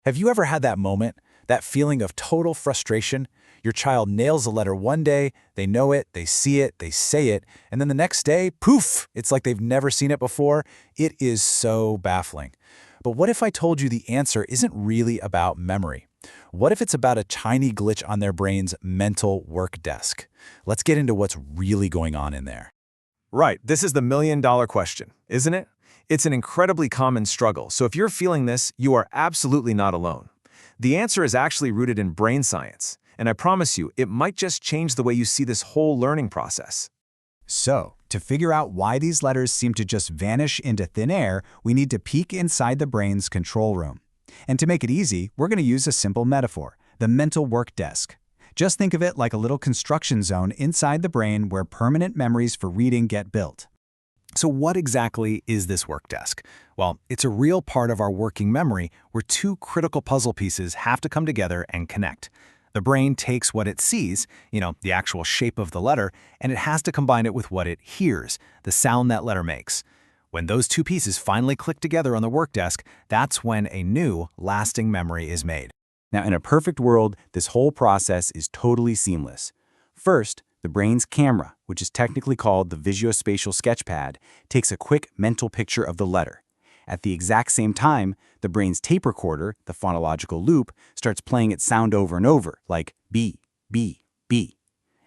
Have you ever had that moment, that feeling of total frustration? Your child nails a letter one day, they know it, they see it, they say it, and then the next day, poof, it's like they've never seen it before. It is so baffling. But what if I told you the answer isn't really about memory? What if it's about a tiny glitch on their brain's mental work desk? Let's get into what's really going on in there. Right, this is the million-dollar question, isn't it? It's an incredibly common struggle, so if you're feeling this, you are absolutely not alone. The answer is actually rooted in brain science, and I promise you, it might just change the way you see this whole learning process. So, to figure out why these letters seem to just vanish into thin air, we need to peek inside the brain's control room. And to make it easy, we're going to use a simple metaphor, the mental work desk. Just think of it like a little construction zone inside the brain where permanent memories for reading get built. So what exactly is this work desk? Well, it's a real part of our working memory where two critical puzzle pieces have to come together and connect. The brain takes what it sees, the actual shape of the letter, and it has to combine it with what it hears, the sound that letter makes. When those two pieces finally click together on the work desk, that's when a new, lasting memory is made. Now, in a perfect world, this whole process is totally seamless. First, the brain's camera, which is technically called the visuospatial sketchpad, takes a quick mental picture of the letter. At the exact same time, the brain's tape recorder, the phonological loop, starts playing its sound over and over, like B, B, B.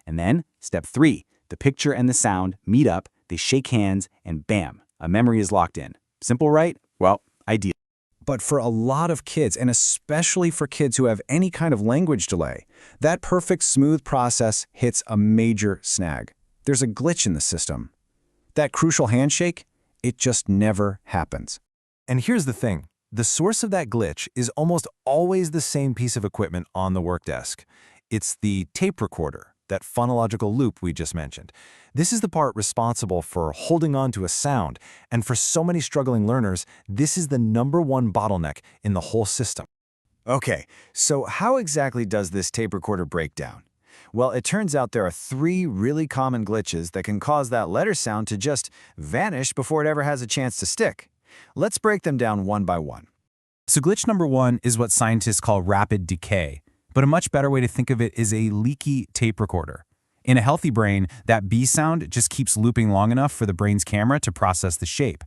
And then, step 3, the picture and the sound meet up, they shake hands, and bam, a memory is locked in. Simple, right? Well, ideal. But for a lot of kids, and especially for kids who have any kind of language delay, that perfect smooth process hits a major snag. There's a glitch in the system. That crucial handshake, it just never happens. And here's the thing. The source of that glitch is almost always the same piece of equipment on the work desk. It's the tape recorder, that phonological loop we just mentioned. This is the part responsible for holding on to a sound, and for so many struggling learners, this is the #1 bottleneck in the whole system. Okay, so how exactly does this tape recorder break down? Well, it turns out there are 3 really common glitches that can cause that letter sound to just vanish before it ever has a chance to stick. Let's break them down one by one. So glitch number 1 is what scientists call rapid decay, but a much better way to think of it is a leaky tape recorder. In a healthy brain, that B sound just keeps looping long enough for the brain's camera to process the shape.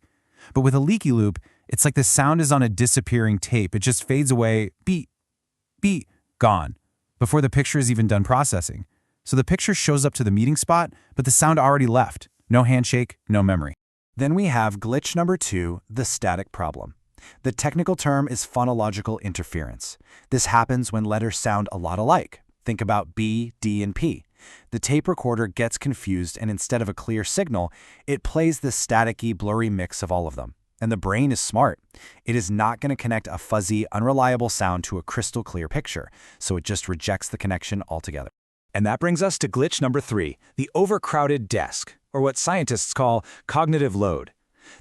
But with a leaky loop, it's like the sound is on a disappearing tape. It just fades away, beep, beep, gone, before the picture is even done processing. So the picture shows up to the meeting spot, but the sound already left. No handshake, no memory. Then we have glitch number 2, the static problem. The technical term is phonological interference. This happens when letters sound a lot alike. Think about B, D, and P. The tape recorder gets confused, and instead of a clear signal, it plays this staticky, blurry mix of all of them. And the brain is smart. It is not going to connect a fuzzy, unreliable sound to a crystal clear picture, so it just rejects the connection altogether. And that brings us to glitch number 3, the overcrowded desk, or what scientists call cognitive load.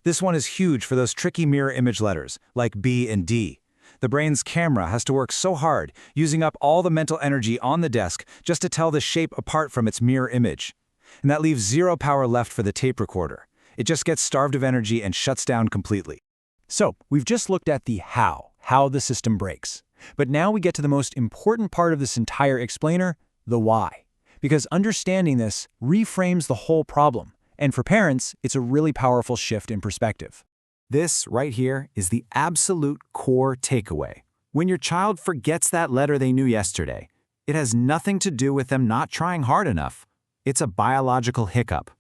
This one is huge for those tricky mirror image letters, like B and D. The brain's camera has to work so hard, using up all the mental energy on the desk just to tell the shape apart from its mirror image. And that leaves 0 power left for the tape recorder. It just gets starved of energy and shuts down completely. So, we've just looked at the how the system breaks. But now we get to the most important part of this entire explainer, the why. Because understanding this reframes the whole problem. And for parents, it's a really powerful shift in perspective. This, right here, is the absolute core takeaway. When your child forgets that letter they knew yesterday, it has nothing to do with them not trying hard enough. It's a biological hiccup.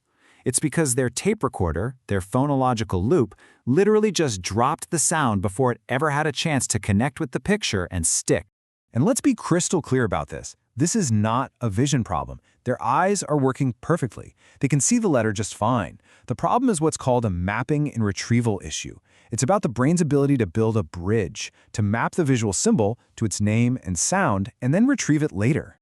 It's because their tape recorder, their phonological loop, literally just dropped the sound before it ever had a chance to connect with the picture and stick. And let's be crystal clear about this. This is not a vision problem. Their eyes are working perfectly. They can see the letter just fine. The problem is what's called a mapping and retrieval issue. It's about the brain's ability to build a bridge, to map the visual symbol to its name and sound, and then retrieve it later.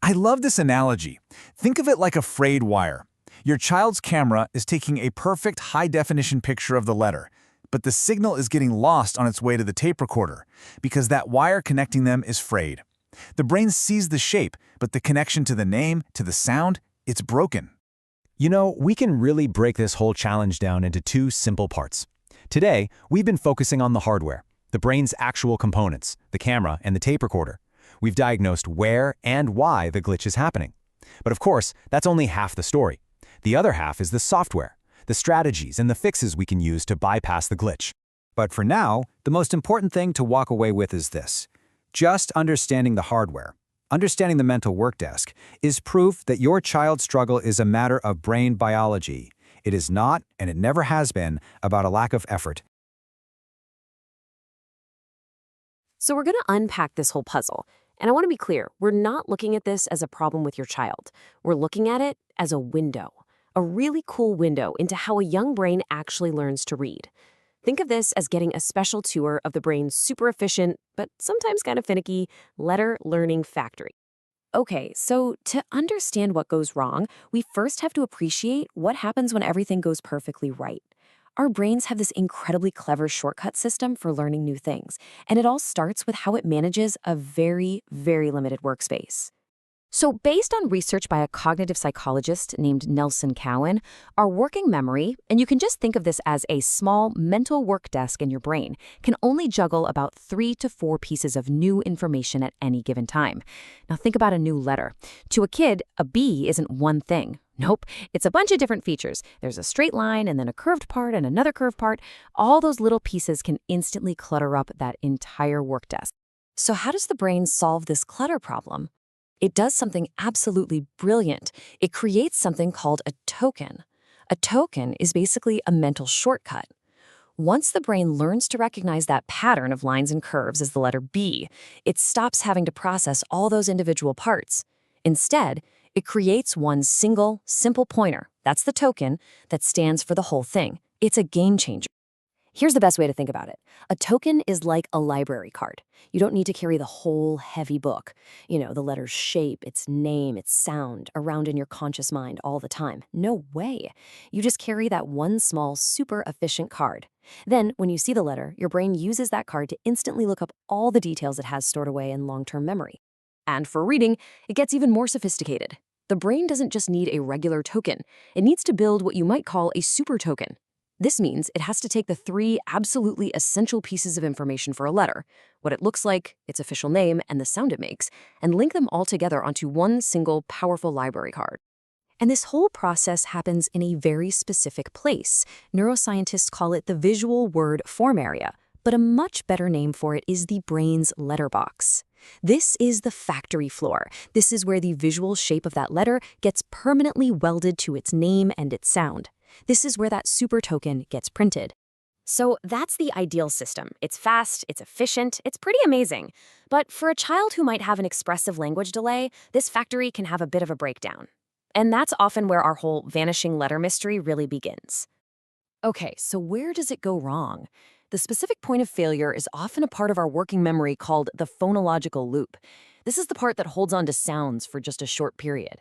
I love this analogy. Think of it like a frayed wire. Your child's camera is taking a perfect high-definition picture of the letter, but the signal is getting lost on its way to the tape recorder because that wire connecting them is frayed. The brain sees the shape, but the connection to the name, to the sound, it's broken. We can really break this whole challenge down into 2 simple parts. Today, we've been focusing on the hardware, the brain's actual components, the camera and the tape recorder. We've diagnosed where and why the glitch is happening. But of course, that's only half the story. The other half is the software, the strategies and the fixes we can use to bypass the glitch. But for now, the most important thing to walk away with is this. Just understanding the hardware, understanding the mental work desk, is proof that your child's struggle is a matter of brain biology. It is not, and it never has been, about a lack of effort. So we're going to unpack this whole puzzle. And I want to be clear, we're not looking at this as a problem with your child. We're looking at it as a window, a really cool window into how a young brain actually learns to read. Think of this as getting a special tour of the brain's super efficient, but sometimes kind of finicky, letter learning factory. Okay, so to understand what goes wrong, we first have to appreciate what happens when everything goes perfectly right. Our brains have this incredibly clever shortcut system for learning new things, and it all starts with how it manages a very, very limited workspace. So based on research by a cognitive psychologist named Nelson Cowan, our working memory, and you can just think of this as a small mental work desk in your brain, can only juggle about 3 to 4 pieces of new information at any given time. Now think about a new letter. To a kid, a B isn't one thing. Nope, it's a bunch of different features. There's a straight line and then a curved part and another curved part. All those little pieces can instantly clutter up that entire work desk. So how does the brain solve this clutter problem? It does something absolutely brilliant. It creates something called a token. A token is basically a mental shortcut. Once the brain learns to recognize that pattern of lines and curves as the letter B, it stops having to process all those individual parts. Instead, it creates one single, simple pointer, that's the token, that stands for the whole thing. It's a game changer. Here's the best way to think about it. A token is like a library card. You don't need to carry the whole heavy book. The letter's shape, its name, its sound, around in your conscious mind all the time. No way. You just carry that one small, super efficient card. Then, when you see the letter, your brain uses that card to instantly look up all the details it has stored away in long-term memory. And for reading, it gets even more sophisticated. The brain doesn't just need a regular token. It needs to build what you might call a super token. This means it has to take the 3 absolutely essential pieces of information for a letter, what it looks like, its official name, and the sound it makes, and link them all together onto one single powerful library card. And this whole process happens in a very specific place. Neuroscientists call it the visual word form area, but a much better name for it is the brain's letterbox. This is the factory floor. This is where the visual shape of that letter gets permanently welded to its name and its sound. This is where that super token gets printed. So that's the ideal system. It's fast, it's efficient, it's pretty amazing. But for a child who might have an expressive language delay, this factory can have a bit of a breakdown. And that's often where our whole vanishing letter mystery really begins. Okay, so where does it go wrong? The specific point of failure is often a part of our working memory called the phonological loop. This is the part that holds on to sounds for just a short period.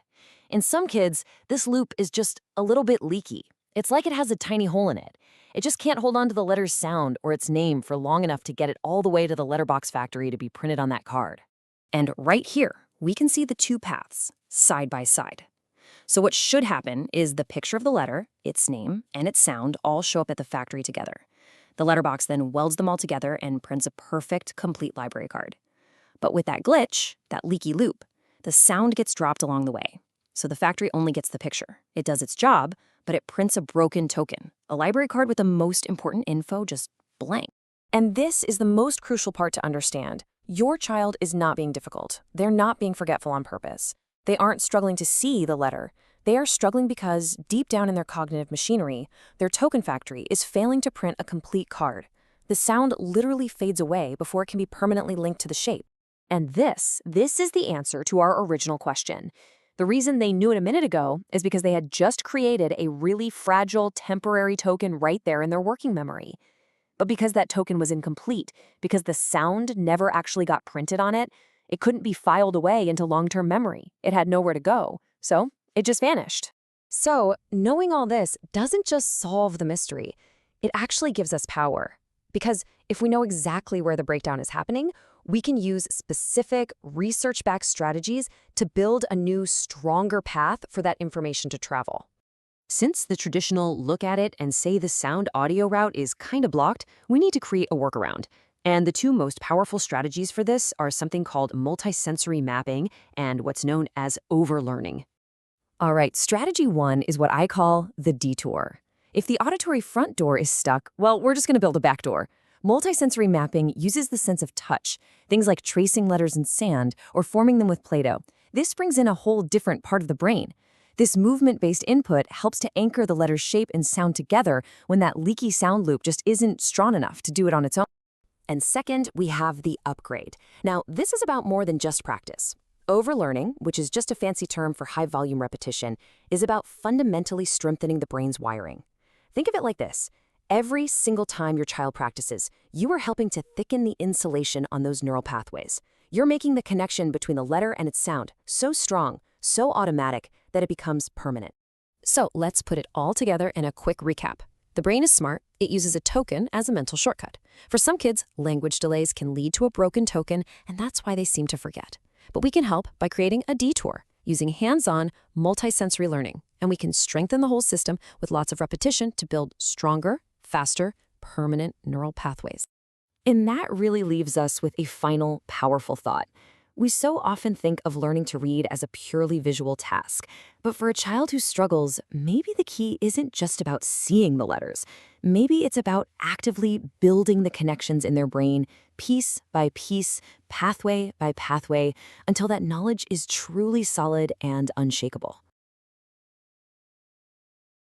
In some kids, this loop is just a little bit leaky. It's like it has a tiny hole in it. It just can't hold on to the letter's sound or its name for long enough to get it all the way to the letterbox factory to be printed on that card. And right here, we can see the 2 paths, side by side. So what should happen is the picture of the letter, its name, and its sound all show up at the factory together. The letterbox then welds them all together and prints a perfect, complete library card. But with that glitch, that leaky loop, the sound gets dropped along the way. So the factory only gets the picture. It does its job, but it prints a broken token, a library card with the most important info just blank. And this is the most crucial part to understand. Your child is not being difficult. They're not being forgetful on purpose. They aren't struggling to see the letter. They are struggling because, deep down in their cognitive machinery, their token factory is failing to print a complete card. The sound literally fades away before it can be permanently linked to the shape. And this is the answer to our original question. The reason they knew it a minute ago is because they had just created a really fragile, temporary token right there in their working memory. But because that token was incomplete, because the sound never actually got printed on it, it couldn't be filed away into long-term memory. It had nowhere to go, so it just vanished. So, knowing all this doesn't just solve the mystery. It actually gives us power. Because if we know exactly where the breakdown is happening, we can use specific, research-backed strategies to build a new, stronger path for that information to travel. Since the traditional look at it and say the sound audio route is kind of blocked, we need to create a workaround. And the two most powerful strategies for this are something called multisensory mapping and what's known as overlearning. All right, strategy 1 is what I call the detour. If the auditory front door is stuck, well, we're just going to build a back door. Multisensory mapping uses the sense of touch, things like tracing letters in sand or forming them with Play-Doh. This brings in a whole different part of the brain. This movement-based input helps to anchor the letter's shape and sound together when that leaky sound loop just isn't strong enough to do it on its own. And second, we have the upgrade. Now, this is about more than just practice. Overlearning, which is just a fancy term for high-volume repetition, is about fundamentally strengthening the brain's wiring. Think of it like this. Every single time your child practices, you are helping to thicken the insulation on those neural pathways. You're making the connection between the letter and its sound so strong, so automatic, that it becomes permanent. So let's put it all together in a quick recap. The brain is smart. It uses a token as a mental shortcut. For some kids, language delays can lead to a broken token, and that's why they seem to forget. But we can help by creating a detour, using hands-on, multisensory learning. And we can strengthen the whole system with lots of repetition to build stronger, faster, permanent neural pathways. And that really leaves us with a final, powerful thought. We so often think of learning to read as a purely visual task. But for a child who struggles, maybe the key isn't just about seeing the letters. Maybe it's about actively building the connections in their brain, piece by piece, pathway by pathway, until that knowledge is truly solid and unshakable.